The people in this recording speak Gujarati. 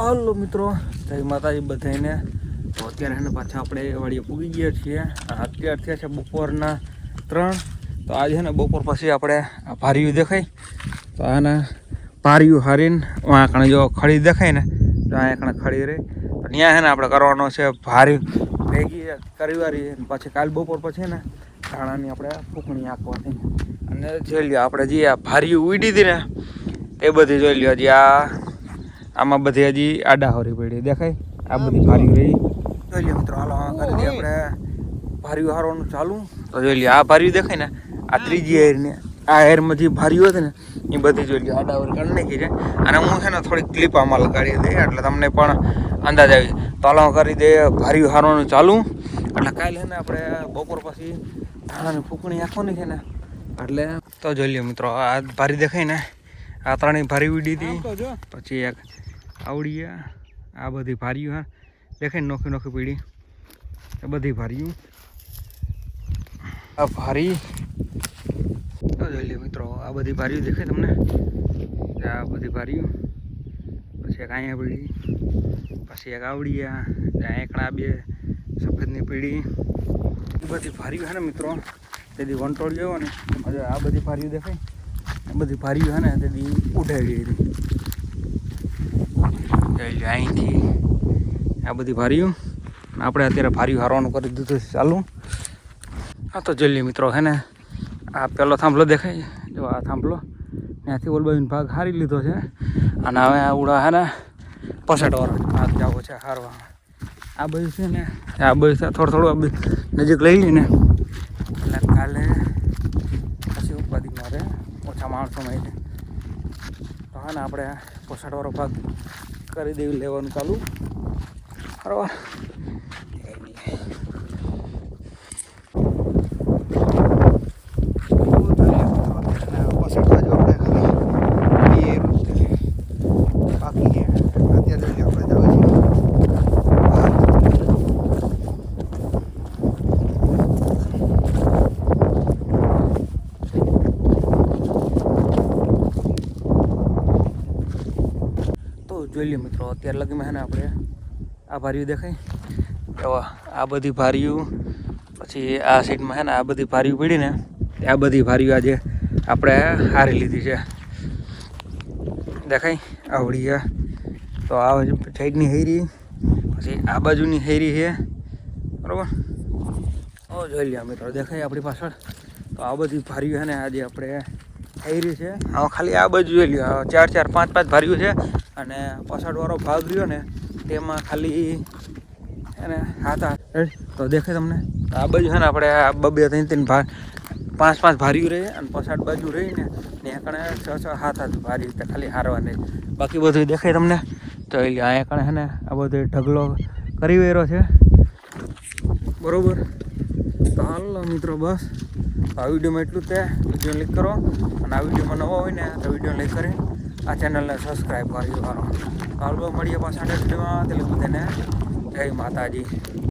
હાલો મિત્રો, જય માતાજી બધાને. તો અત્યારે એને પાછા આપણે વાડીએ પૂગી ગયા છીએ. અત્યારે થયા છે બપોરના 3. તો આજે છે ને બપોર પછી આપણે ભાર્યું દેખાય તો આને ભાર્યું હારીને આકણે જો ખડી દેખાય ને તો આ આકણે ખડી રહી તો ત્યાં છે ને આપણે કરવાનો છે ભાર્યું ભેગી કરીવારી. પછી કાલ બપોર પછી ને ધાણાની આપણે ફૂંકણી આંકવાની. અને જોઈ લ્યો આપણે જે આ ભાર્યું ઉડી હતી ને એ બધી જોઈ લ્યો. હજી આમાં બધી હજી આડાહોરી પડી દેખાય. આ બધી ભાર્યું રહી જોઈ લ્યો મિત્રો. હાલો કરી દઈએ આપણે ભાર્યું હારવાનું ચાલુ. તો જોઈ લ્યો આ ભાર્યું દેખાય ને આ ત્રીજી હેરને આ હેરમાં જે ભાર્યું હતી ને એ બધી જોઈ લ્યો આડાહોરી કરી નાખી છે. અને હું છે ને થોડીક ક્લિપ આમાં લગાડી દઈ એટલે તમને પણ અંદાજ આવી. તો હાલો કરી દઈએ ભાર્યું હારવાનું ચાલુ. એટલે કાલે ને આપણે બપોર પછી ધાણાની ફૂંકણી આંખવાની છે ને એટલે તો જોઈ લ્યો મિત્રો. આ ભારી દેખાય ને આ ત્રણેય ભારી ઉડી હતી. પછી એક આવડી આ બધી ભાર્યું હા દેખાય ને નોખી નોખી પીડી એ બધી ભાર્યું આ ભારી જોઈ લ્યો મિત્રો. આ બધી ભાર્યું દેખાય તમને આ બધી ભાર્યું. પછી એક અહીંયા પીડી પછી એક આવડી એકણા બે સફેદની પીડી એ બધી ભાર્યું છે ને મિત્રો. તેથી વંટોળી આવ્યો ને આ બધી ભાર્યું દેખાય આ બધી ભાર્યું છે ને તેથી ઉઠાવી હતી અહીંથી આ બધી ભાર્યું. આપણે અત્યારે ભાર્યું હારવાનું કરી દીધું ચાલુ. હા તો જોઈ લે મિત્રો છે ને આ પેલો થાંભલો દેખાય જો આ થાંભલો ત્યાંથી ઓલ બાજુનો ભાગ હારી લીધો છે. અને હવે આ ઉડા છે ને પસાટવાળો હાથ જાવો છે હારવા. આ બધું છે ને આ બધું થોડું થોડું નજીક લઈ લઈને એટલે કાલે પછી ઉપાધિ મારે ઓછા માણસોમાં એટલે તો હા ને આપણે પસાટવાળો ભાગ કરી દેવી લેવાનું ચાલુ બરાબર. પસાટવા જો આપણે ખાલી એ બાકી છે અત્યારે આપણે જાવ છીએ. જોઈ લે મિત્રો અત્યારે લગીમાં છે ને આપણે આ ભાર્યું દેખાય એવા આ બધી ભાર્યું. પછી આ સાઈડમાં છે ને આ બધી ભાર્યું પડી ને આ બધી ભાર્યું આજે આપણે હારી લીધી છે દેખાય આવડી. તો આ સાઈડની હેરી પછી આ બાજુની હેરી છે બરાબર. જોઈ લે મિત્રો દેખાય આપણી પાછળ. તો આ બધી ભાર્યું છે ને આજે આપણે હેરી છે. હવે ખાલી આ બાજુ જોઈ લ્યો 4 4 5 5 ભાર્યું છે. અને પસાડવાળો ભાગ રહ્યો ને તેમાં ખાલી એને હાથ તો દેખાય તમને. આ બાજુ છે ને આપણે આ 2 2 3 3 ભાગ 5 5 ભાર્યું રહે અને પસાડ બાજુ રહી ને ત્યાં કણે 6 6 7 7 ભારી ખાલી હારવાની. બાકી બધું દેખાય તમને. તો અહીંયા કણે છે ને આ બધો ઢગલો કરી વેરો છે બરાબર. તો હાલો મિત્રો બસ આ વિડીયોમાં એટલું તે વિડીયો લાઈક કરો. અને આ વિડીયોમાં નવા હોય ને તો વિડીયો લાઈક કરી આ ચેનલને સબસ્ક્રાઈબ કરી દો. હાલો મળીએ પાછા નેક્સ્ટ વિડીયોમાં. એટલે બધાને જય માતાજી.